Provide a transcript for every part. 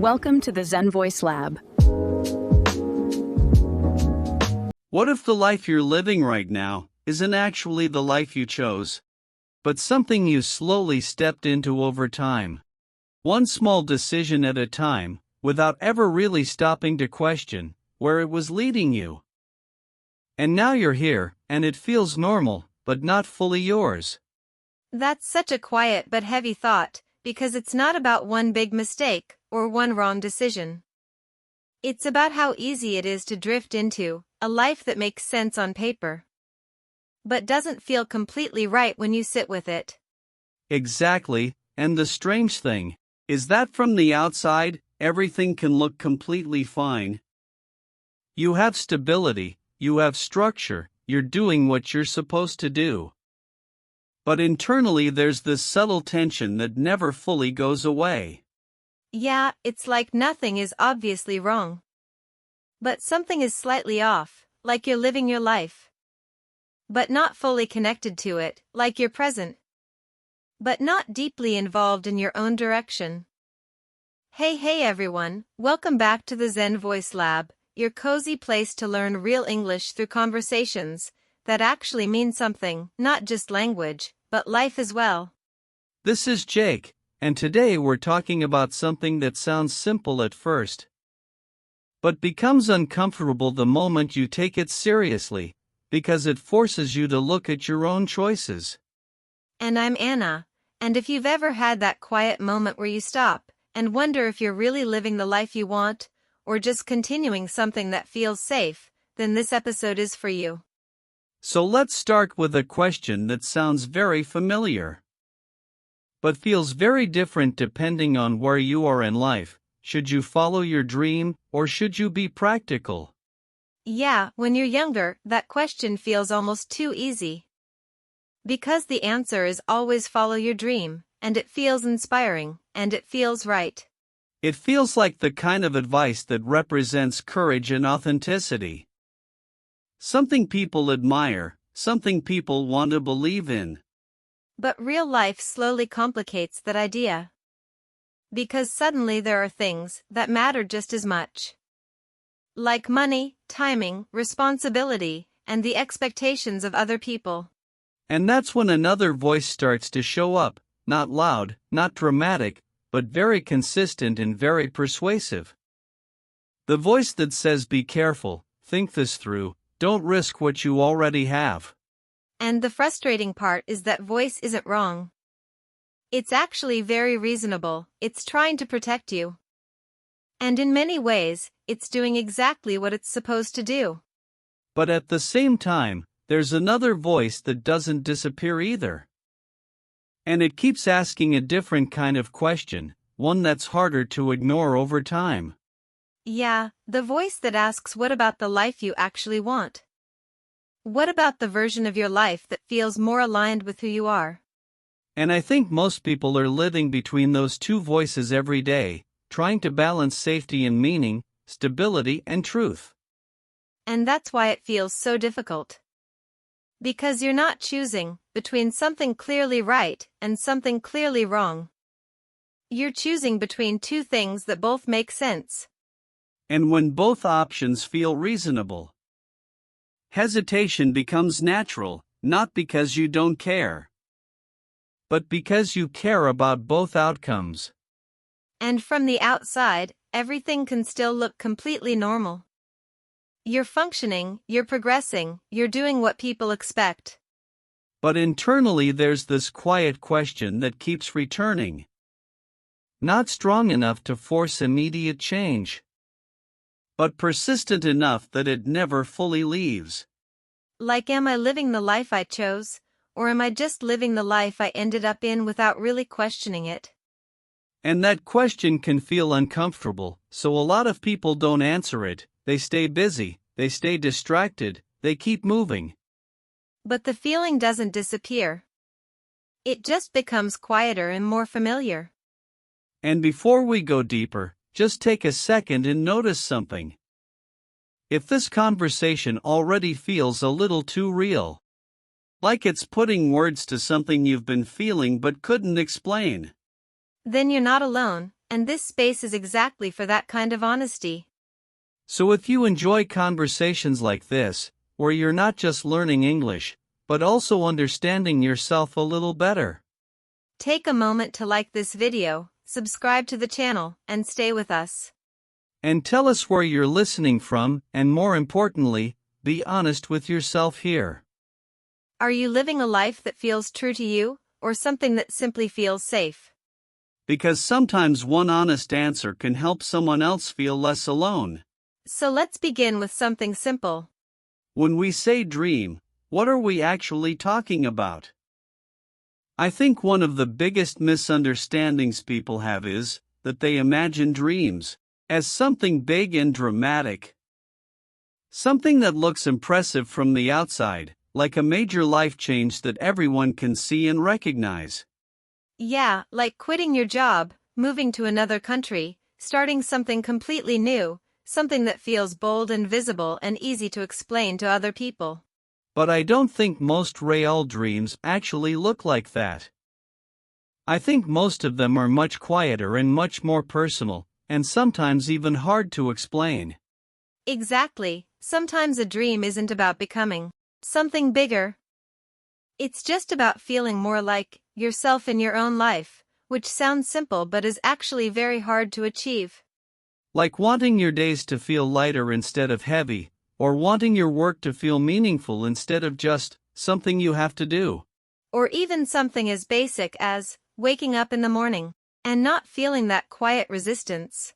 Welcome to the ZenVoice Lab. What if the life you're living right now isn't actually the life you chose, but something you slowly stepped into over time? One small decision at a time, without ever really stopping to question where it was leading you. And now you're here, and it feels normal, but not fully yours. That's such a quiet but heavy thought, because it's not about one big mistake or one wrong decision. It's about how easy it is to drift into a life that makes sense on paper, but doesn't feel completely right when you sit with it. Exactly, and the strange thing is that from the outside, everything can look completely fine. You have stability, you have structure, you're doing what you're supposed to do. But internally there's this subtle tension that never fully goes away. Yeah, it's like nothing is obviously wrong, but something is slightly off, like you're living your life, but not fully connected to it, like you're present, but not deeply involved in your own direction. Hey everyone, welcome back to the ZenVoice Lab, your cozy place to learn real English through conversations that actually mean something, not just language, but life as well. This is Jake, and today we're talking about something that sounds simple at first, but becomes uncomfortable the moment you take it seriously, because it forces you to look at your own choices. And I'm Anna, and if you've ever had that quiet moment where you stop and wonder if you're really living the life you want, or just continuing something that feels safe, then this episode is for you. So let's start with a question that sounds very familiar, but feels very different depending on where you are in life. Should you follow your dream, or should you be practical? Yeah, when you're younger, that question feels almost too easy. Because the answer is always follow your dream, and it feels inspiring, and it feels right. It feels like the kind of advice that represents courage and authenticity. Something people admire, something people want to believe in. But real life slowly complicates that idea. Because suddenly there are things that matter just as much. Like money, timing, responsibility, and the expectations of other people. And that's when another voice starts to show up, not loud, not dramatic, but very consistent and very persuasive. The voice that says be careful, think this through, don't risk what you already have. And the frustrating part is that voice isn't wrong. It's actually very reasonable, it's trying to protect you. And in many ways, it's doing exactly what it's supposed to do. But at the same time, there's another voice that doesn't disappear either. And it keeps asking a different kind of question, one that's harder to ignore over time. Yeah, the voice that asks what about the life you actually want? What about the version of your life that feels more aligned with who you are? And I think most people are living between those two voices every day, trying to balance safety and meaning, stability and truth. And that's why it feels so difficult. Because you're not choosing between something clearly right and something clearly wrong. You're choosing between two things that both make sense. And when both options feel reasonable, hesitation becomes natural, not because you don't care, but because you care about both outcomes. And from the outside, everything can still look completely normal. You're functioning, you're progressing, you're doing what people expect. But internally there's this quiet question that keeps returning. Not strong enough to force immediate change, but persistent enough that it never fully leaves. Like, am I living the life I chose, or am I just living the life I ended up in without really questioning it? And that question can feel uncomfortable, so a lot of people don't answer it. They stay busy, they stay distracted, they keep moving. But the feeling doesn't disappear. It just becomes quieter and more familiar. And before we go deeper, just take a second and notice something. If this conversation already feels a little too real, like it's putting words to something you've been feeling but couldn't explain, Then you're not alone, And this space is exactly for that kind of honesty. So if you enjoy conversations like this, where you're not just learning English, but also understanding yourself a little better, take a moment to like this video, subscribe to the channel, and stay with us. and tell us where you're listening from, and more importantly, be honest with yourself here. Are you living a life that feels true to you, or something that simply feels safe? Because sometimes one honest answer can help someone else feel less alone. So let's begin with something simple. When we say dream, what are we actually talking about? I think one of the biggest misunderstandings people have is that they imagine dreams as something big and dramatic. Something that looks impressive from the outside, like a major life change that everyone can see and recognize. Yeah, like quitting your job, moving to another country, starting something completely new, something that feels bold and visible and easy to explain to other people. But I don't think most real dreams actually look like that. I think most of them are much quieter and much more personal, and sometimes even hard to explain. Exactly, sometimes a dream isn't about becoming something bigger. It's just about feeling more like yourself in your own life, which sounds simple but is actually very hard to achieve. Like wanting your days to feel lighter instead of heavy, or wanting your work to feel meaningful instead of just something you have to do. Or even something as basic as waking up in the morning and not feeling that quiet resistance.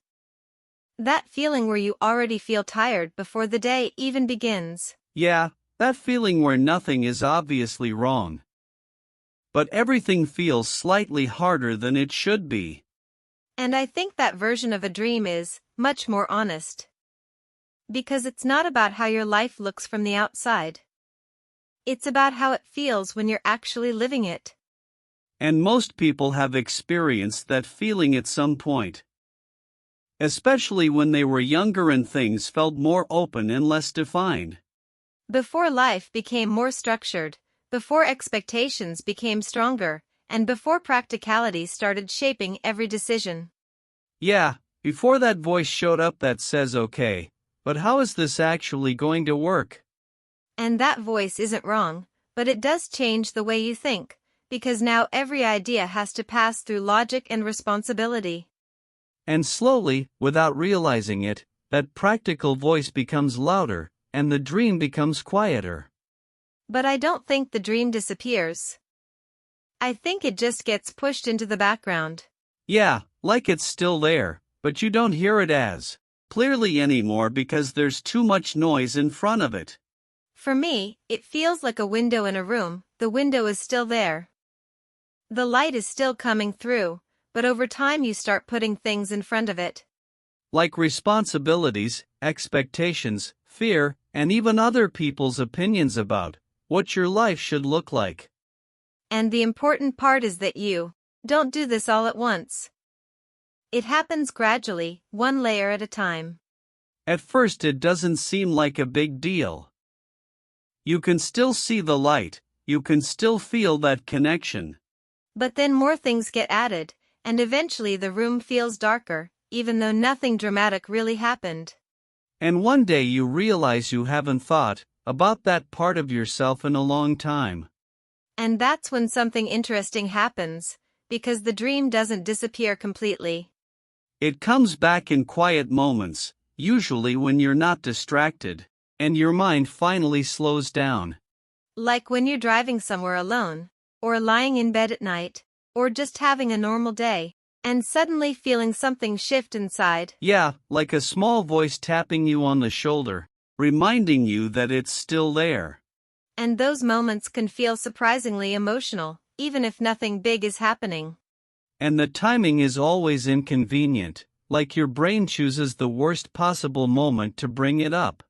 That feeling where you already feel tired before the day even begins. Yeah, that feeling where nothing is obviously wrong, but everything feels slightly harder than it should be. And I think that version of a dream is much more honest. Because it's not about how your life looks from the outside. It's about how it feels when you're actually living it. And most people have experienced that feeling at some point. Especially when they were younger and things felt more open and less defined. Before life became more structured, before expectations became stronger, and before practicality started shaping every decision. Yeah, before that voice showed up that says okay, but how is this actually going to work? And that voice isn't wrong, but it does change the way you think, because now every idea has to pass through logic and responsibility. And slowly, without realizing it, that practical voice becomes louder, and the dream becomes quieter. But I don't think the dream disappears. I think it just gets pushed into the background. Yeah, like it's still there, but you don't hear it as clearly anymore because there's too much noise in front of it. For me, it feels like a window in a room. The window is still there. The light is still coming through, but over time you start putting things in front of it. Like responsibilities, expectations, fear, and even other people's opinions about what your life should look like. And the important part is that you don't do this all at once. It happens gradually, one layer at a time. At first it doesn't seem like a big deal. You can still see the light, you can still feel that connection. But then more things get added, and eventually the room feels darker, even though nothing dramatic really happened. And one day you realize you haven't thought about that part of yourself in a long time. And that's when something interesting happens, because the dream doesn't disappear completely. It comes back in quiet moments, usually when you're not distracted, and your mind finally slows down. Like when you're driving somewhere alone, or lying in bed at night, or just having a normal day, and suddenly feeling something shift inside. Yeah, like a small voice tapping you on the shoulder, reminding you that it's still there. And those moments can feel surprisingly emotional, even if nothing big is happening. And the timing is always inconvenient, like your brain chooses the worst possible moment to bring it up.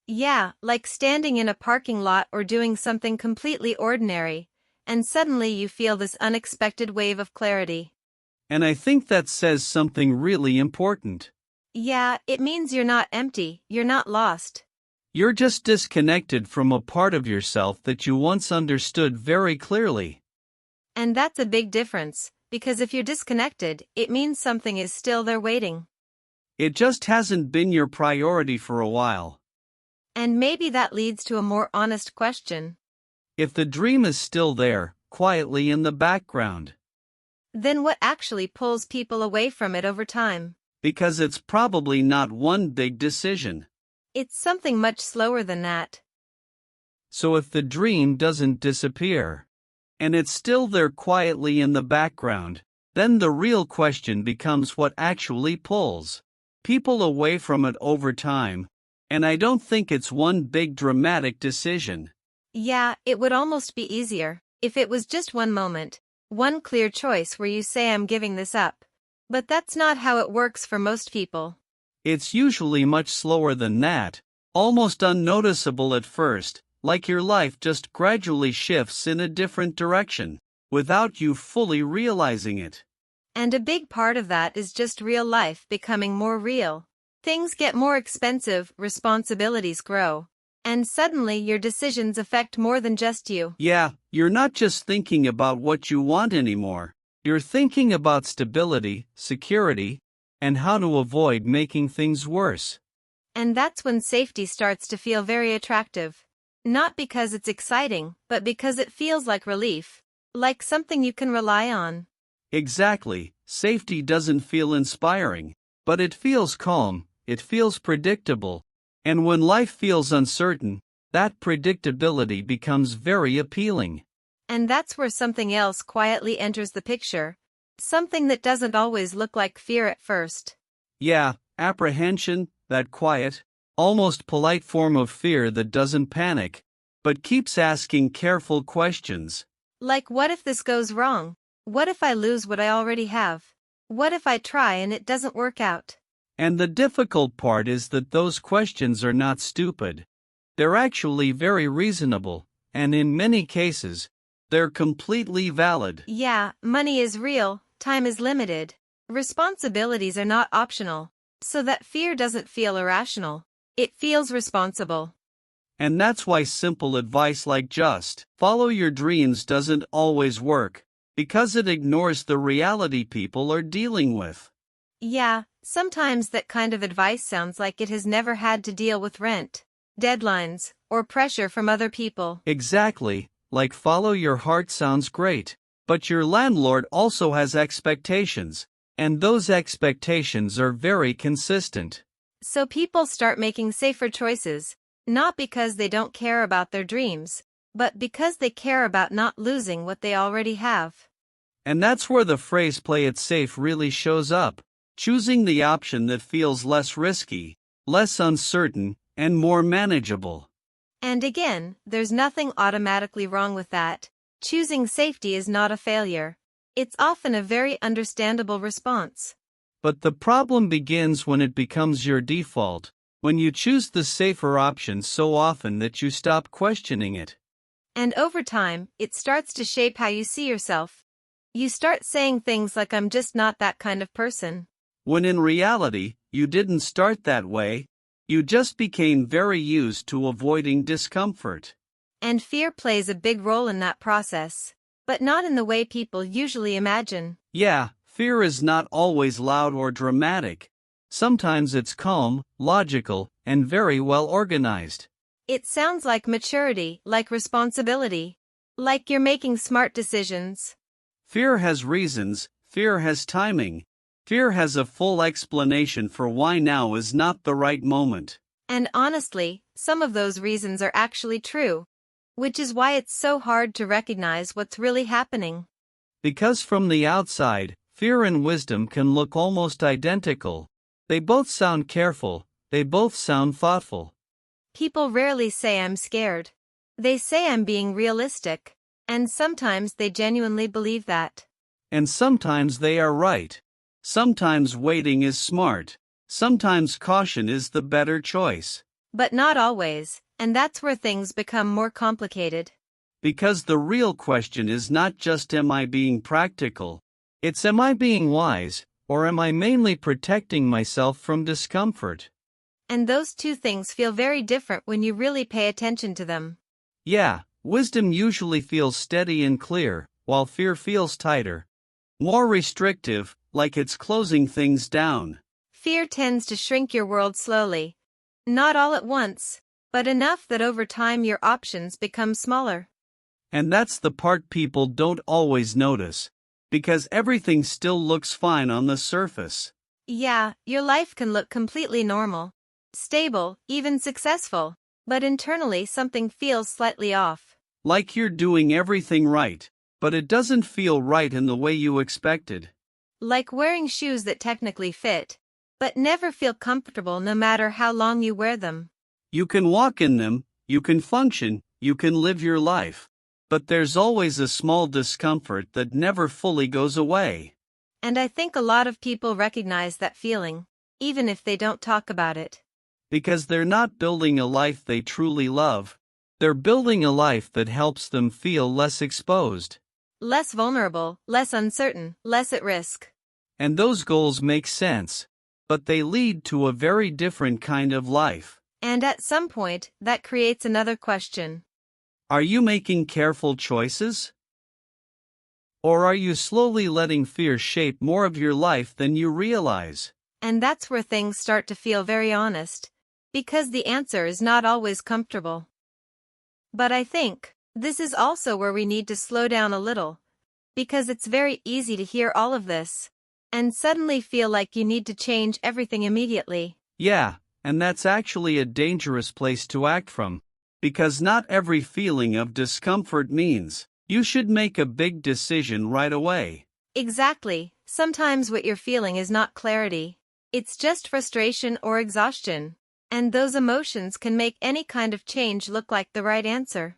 Yeah, like standing in a parking lot or doing something completely ordinary, and suddenly you feel this unexpected wave of clarity. And I think that says something really important. Yeah, it means you're not empty, you're not lost. You're just disconnected from a part of yourself that you once understood very clearly. And that's a big difference, because if you're disconnected, it means something is still there waiting. It just hasn't been your priority for a while. And maybe that leads to a more honest question. If the dream is still there, quietly in the background, Then what actually pulls people away from it over time? because it's probably not one big decision. It's something much slower than that. So if the dream doesn't disappear, and it's still there quietly in the background, then the real question becomes what actually pulls people away from it over time. And I don't think it's one big dramatic decision. Yeah, it would almost be easier if it was just one moment, one clear choice where you say I'm giving this up. But that's not how it works for most people. It's usually much slower than that, almost unnoticeable at first, like your life just gradually shifts in a different direction, without you fully realizing it. And a big part of that is just real life becoming more real. Things get more expensive, responsibilities grow. And suddenly your decisions affect more than just you. Yeah, you're not just thinking about what you want anymore. You're thinking about stability, security, and how to avoid making things worse. And that's when safety starts to feel very attractive. Not because it's exciting, but because it feels like relief. Like something you can rely on. Exactly, safety doesn't feel inspiring, but it feels calm, it feels predictable. And when life feels uncertain, that predictability becomes very appealing. And that's where something else quietly enters the picture. Something that doesn't always look like fear at first. Yeah, apprehension, that quiet, almost polite form of fear that doesn't panic, but keeps asking careful questions. Like, what if this goes wrong? What if I lose what I already have? What if I try and it doesn't work out? And the difficult part is that those questions are not stupid. They're actually very reasonable, and in many cases, they're completely valid. Yeah, money is real, time is limited. Responsibilities are not optional. So that fear doesn't feel irrational. It feels responsible. And that's why simple advice like just follow your dreams doesn't always work, because it ignores the reality people are dealing with. Yeah, sometimes that kind of advice sounds like it has never had to deal with rent, deadlines, or pressure from other people. Exactly, like follow your heart sounds great, but your landlord also has expectations, and those expectations are very consistent. So people start making safer choices, not because they don't care about their dreams, but because they care about not losing what they already have. And that's where the phrase play it safe really shows up, choosing the option that feels less risky, less uncertain, and more manageable. And again, there's nothing automatically wrong with that. Choosing safety is not a failure. It's often a very understandable response. But the problem begins when it becomes your default, when you choose the safer option so often that you stop questioning it. And over time, it starts to shape how you see yourself. You start saying things like I'm just not that kind of person. When in reality, you didn't start that way, you just became very used to avoiding discomfort. And fear plays a big role in that process, but not in the way people usually imagine. Yeah, fear is not always loud or dramatic. Sometimes it's calm, logical, and very well organized. It sounds like maturity, like responsibility. Like you're making smart decisions. Fear has reasons, fear has timing. Fear has a full explanation for why now is not the right moment. And honestly, some of those reasons are actually true. Which is why it's so hard to recognize what's really happening. Because from the outside, fear and wisdom can look almost identical. They both sound careful, they both sound thoughtful. People rarely say I'm scared. They say I'm being realistic. And sometimes they genuinely believe that. And sometimes they are right. Sometimes waiting is smart. Sometimes caution is the better choice. But not always, and that's where things become more complicated. Because the real question is not just am I being practical, it's am I being wise, or am I mainly protecting myself from discomfort? And those two things feel very different when you really pay attention to them. Yeah, wisdom usually feels steady and clear, while fear feels tighter, more restrictive, like it's closing things down. Fear tends to shrink your world slowly. Not all at once, but enough that over time your options become smaller. And that's the part people don't always notice, because everything still looks fine on the surface. Yeah, your life can look completely normal, stable, even successful, but internally something feels slightly off. Like you're doing everything right, but it doesn't feel right in the way you expected. Like wearing shoes that technically fit, but never feel comfortable no matter how long you wear them. You can walk in them, you can function, you can live your life. But there's always a small discomfort that never fully goes away. And I think a lot of people recognize that feeling, even if they don't talk about it. Because they're not building a life they truly love. They're building a life that helps them feel less exposed. Less vulnerable, less uncertain, less at risk. And those goals make sense. But they lead to a very different kind of life. And at some point, that creates another question. Are you making careful choices? Or are you slowly letting fear shape more of your life than you realize? And that's where things start to feel very honest, because the answer is not always comfortable. But I think this is also where we need to slow down a little, because it's very easy to hear all of this and suddenly feel like you need to change everything immediately. Yeah, and that's actually a dangerous place to act from. Because not every feeling of discomfort means you should make a big decision right away. Exactly. Sometimes what you're feeling is not clarity. It's just frustration or exhaustion. And those emotions can make any kind of change look like the right answer.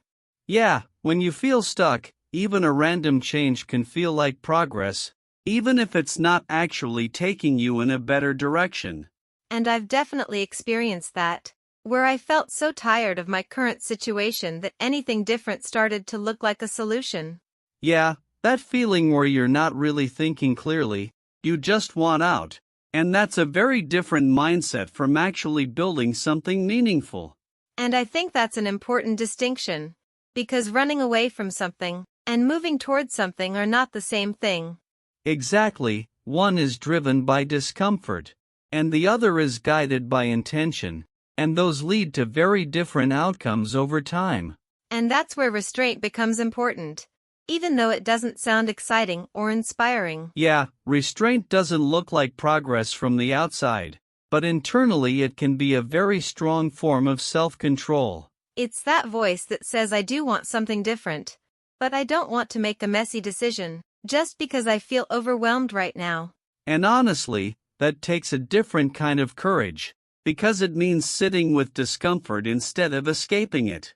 Yeah, when you feel stuck, even a random change can feel like progress, even if it's not actually taking you in a better direction. And I've definitely experienced that, where I felt so tired of my current situation that anything different started to look like a solution. Yeah, that feeling where you're not really thinking clearly, you just want out. And that's a very different mindset from actually building something meaningful. And I think that's an important distinction, because running away from something and moving towards something are not the same thing. Exactly, one is driven by discomfort, and the other is guided by intention. And those lead to very different outcomes over time. And that's where restraint becomes important, even though it doesn't sound exciting or inspiring. Yeah, restraint doesn't look like progress from the outside, but internally it can be a very strong form of self-control. It's that voice that says I do want something different, but I don't want to make a messy decision, just because I feel overwhelmed right now. And honestly, that takes a different kind of courage. Because it means sitting with discomfort instead of escaping it.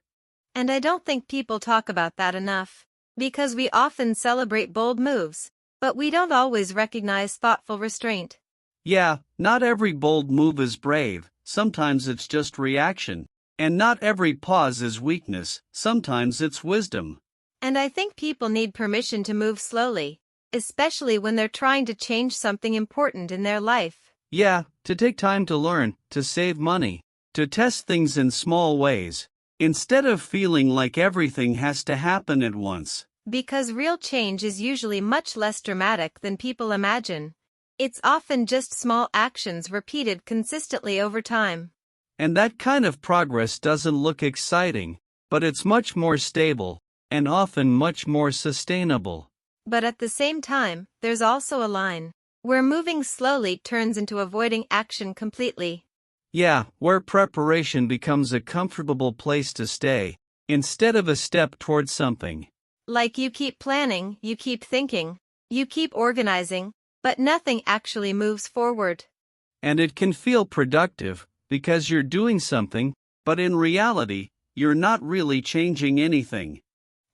And I don't think people talk about that enough, because we often celebrate bold moves, but we don't always recognize thoughtful restraint. Yeah, not every bold move is brave, sometimes it's just reaction. And not every pause is weakness, sometimes it's wisdom. And I think people need permission to move slowly, especially when they're trying to change something important in their life. Yeah, to take time to learn, to save money, to test things in small ways, instead of feeling like everything has to happen at once. Because real change is usually much less dramatic than people imagine. It's often just small actions repeated consistently over time. And that kind of progress doesn't look exciting, but it's much more stable, and often much more sustainable. But at the same time, there's also a line where moving slowly turns into avoiding action completely. Yeah, where preparation becomes a comfortable place to stay, instead of a step towards something. Like you keep planning, you keep thinking, you keep organizing, but nothing actually moves forward. And it can feel productive, because you're doing something, but in reality, you're not really changing anything.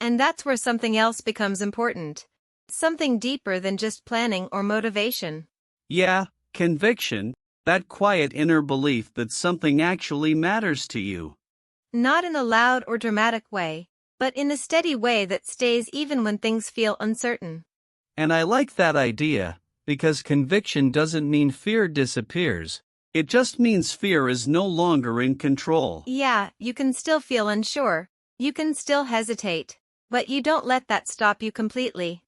And that's where something else becomes important. Something deeper than just planning or motivation. Yeah, conviction, that quiet inner belief that something actually matters to you. Not in a loud or dramatic way, but in a steady way that stays even when things feel uncertain. And I like that idea, because conviction doesn't mean fear disappears. It just means fear is no longer in control. Yeah, you can still feel unsure, you can still hesitate, but you don't let that stop you completely.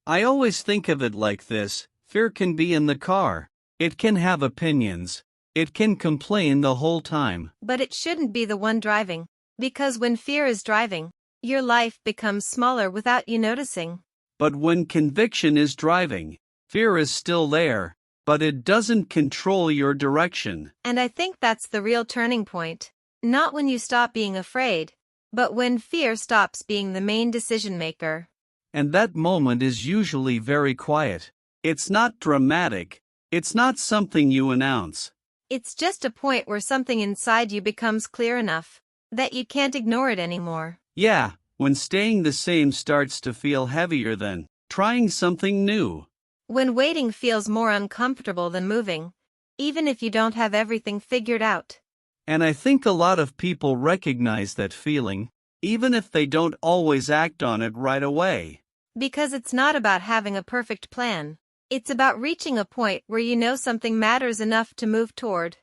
I always think of it like this: fear can be in the car. It can have opinions. It can complain the whole time. But it shouldn't be the one driving. Because when fear is driving, your life becomes smaller without you noticing. But when conviction is driving, fear is still there, but it doesn't control your direction. And I think that's the real turning point. Not when you stop being afraid, but when fear stops being the main decision maker. And that moment is usually very quiet. It's not dramatic. It's not something you announce. It's just a point where something inside you becomes clear enough that you can't ignore it anymore. Yeah, when staying the same starts to feel heavier than trying something new. When waiting feels more uncomfortable than moving, even if you don't have everything figured out. And I think a lot of people recognize that feeling, even if they don't always act on it right away. Because it's not about having a perfect plan. It's about reaching a point where you know something matters enough to move toward.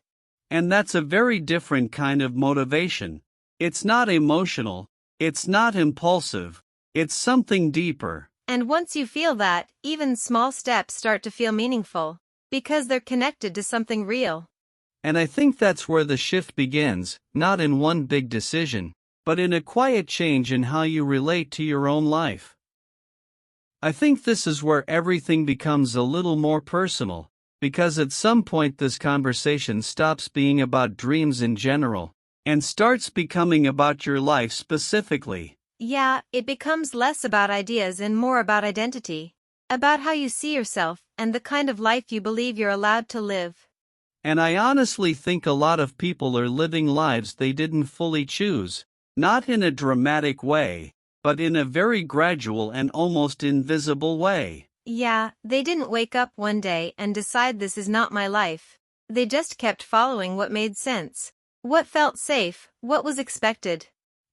And that's a very different kind of motivation. It's not emotional. It's not impulsive. It's something deeper. And once you feel that, even small steps start to feel meaningful, because they're connected to something real. And I think that's where the shift begins, not in one big decision, but in a quiet change in how you relate to your own life. I think this is where everything becomes a little more personal, because at some point this conversation stops being about dreams in general, and starts becoming about your life specifically. Yeah, it becomes less about ideas and more about identity. About how you see yourself and the kind of life you believe you're allowed to live. And I honestly think a lot of people are living lives they didn't fully choose, not in a dramatic way, but in a very gradual and almost invisible way. Yeah, they didn't wake up one day and decide this is not my life. They just kept following what made sense. What felt safe, what was expected.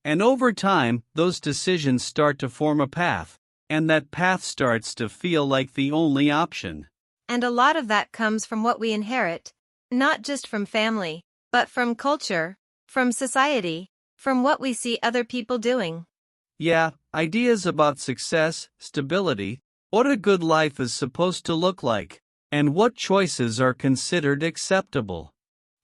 And over time, those decisions start to form a path, and that path starts to feel like the only option. And a lot of that comes from what we inherit, not just from family, but from culture, from society, from what we see other people doing. Yeah, ideas about success, stability, what a good life is supposed to look like, and what choices are considered acceptable.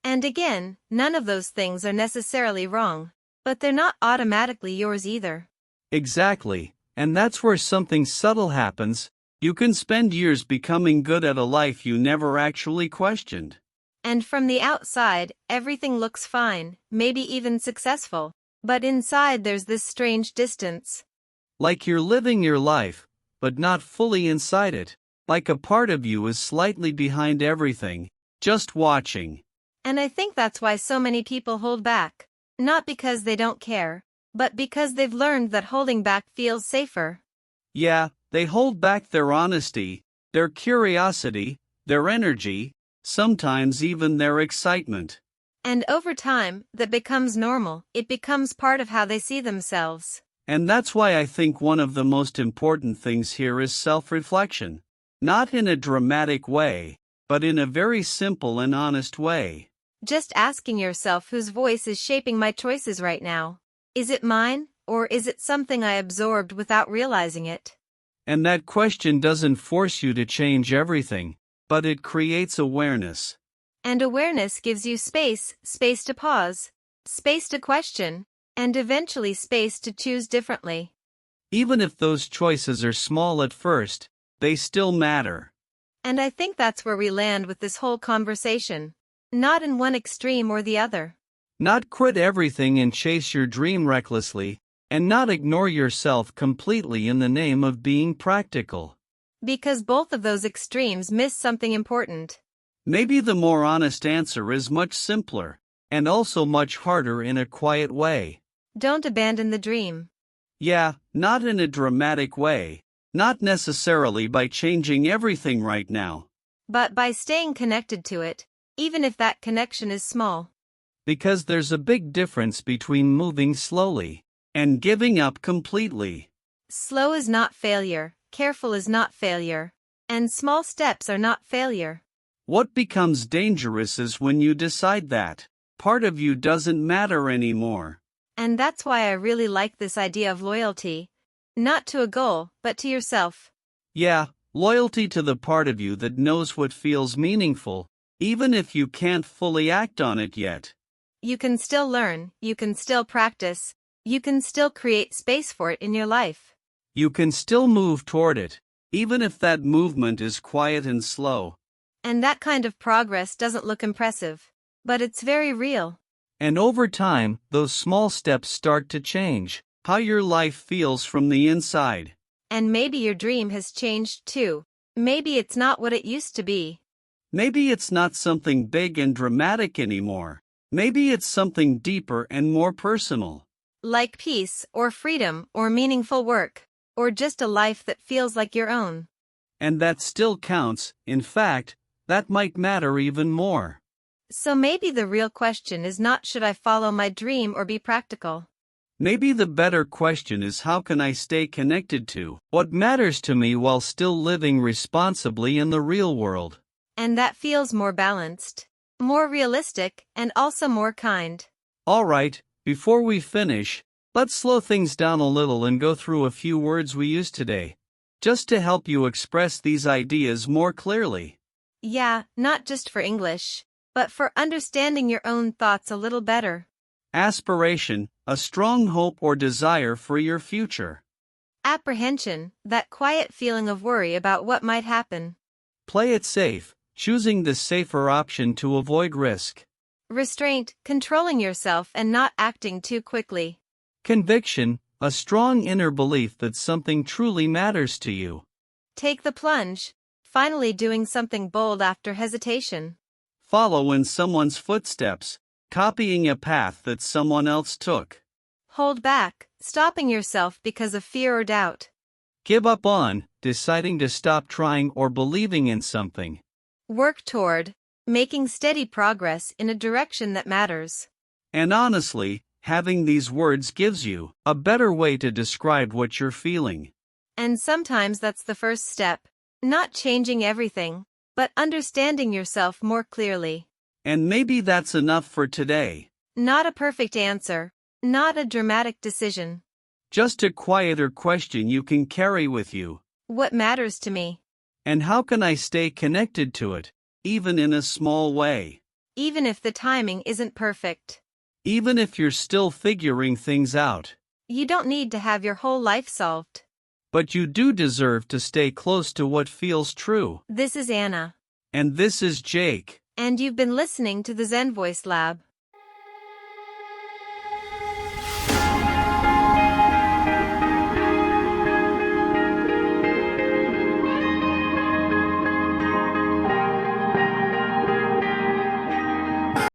And again, none of those things are necessarily wrong, but they're not automatically yours either. Exactly, and that's where something subtle happens. You can spend years becoming good at a life you never actually questioned. And from the outside, everything looks fine, maybe even successful. But inside there's this strange distance. Like you're living your life, but not fully inside it. Like a part of you is slightly behind everything, just watching. And I think that's why so many people hold back. Not because they don't care, but because they've learned that holding back feels safer. Yeah, they hold back their honesty, their curiosity, their energy, sometimes even their excitement. And over time, that becomes normal. It becomes part of how they see themselves. And that's why I think one of the most important things here is self-reflection. Not in a dramatic way, but in a very simple and honest way. Just asking yourself whose voice is shaping my choices right now. Is it mine, or is it something I absorbed without realizing it? And that question doesn't force you to change everything, but it creates awareness. And awareness gives you space to pause, space to question, and eventually space to choose differently. Even if those choices are small at first, they still matter. And I think that's where we land with this whole conversation. Not in one extreme or the other. Not quit everything and chase your dream recklessly, and not ignore yourself completely in the name of being practical. Because both of those extremes miss something important. Maybe the more honest answer is much simpler, and also much harder in a quiet way. Don't abandon the dream. Yeah, not in a dramatic way, not necessarily by changing everything right now. But by staying connected to it, even if that connection is small. Because there's a big difference between moving slowly and giving up completely. Slow is not failure, careful is not failure, and small steps are not failure. What becomes dangerous is when you decide that part of you doesn't matter anymore. And that's why I really like this idea of loyalty. Not to a goal, but to yourself. Yeah, loyalty to the part of you that knows what feels meaningful, even if you can't fully act on it yet. You can still learn, you can still practice, you can still create space for it in your life. You can still move toward it, even if that movement is quiet and slow. And that kind of progress doesn't look impressive, but it's very real. And over time, those small steps start to change how your life feels from the inside. And maybe your dream has changed too. Maybe it's not what it used to be. Maybe it's not something big and dramatic anymore. Maybe it's something deeper and more personal. Like peace, or freedom, or meaningful work, or just a life that feels like your own. And that still counts. In fact, that might matter even more. So maybe the real question is not should I follow my dream or be practical. Maybe the better question is how can I stay connected to what matters to me while still living responsibly in the real world. And that feels more balanced, more realistic, and also more kind. Alright, before we finish, let's slow things down a little and go through a few words we used today, just to help you express these ideas more clearly. Yeah, not just for English, but for understanding your own thoughts a little better. Aspiration, a strong hope or desire for your future. Apprehension, that quiet feeling of worry about what might happen. Play it safe, choosing the safer option to avoid risk. Restraint, controlling yourself and not acting too quickly. Conviction, a strong inner belief that something truly matters to you. Take the plunge, finally doing something bold after hesitation. Follow in someone's footsteps, copying a path that someone else took. Hold back, stopping yourself because of fear or doubt. Give up on, deciding to stop trying or believing in something. Work toward, making steady progress in a direction that matters. And honestly, having these words gives you a better way to describe what you're feeling. And sometimes that's the first step, not changing everything, but understanding yourself more clearly. And maybe that's enough for today. Not a perfect answer, not a dramatic decision. Just a quieter question you can carry with you. What matters to me? And how can I stay connected to it, even in a small way? Even if the timing isn't perfect. Even if you're still figuring things out. You don't need to have your whole life solved. But you do deserve to stay close to what feels true. This is Anna. And this is Jake. And you've been listening to the ZenVoice Lab.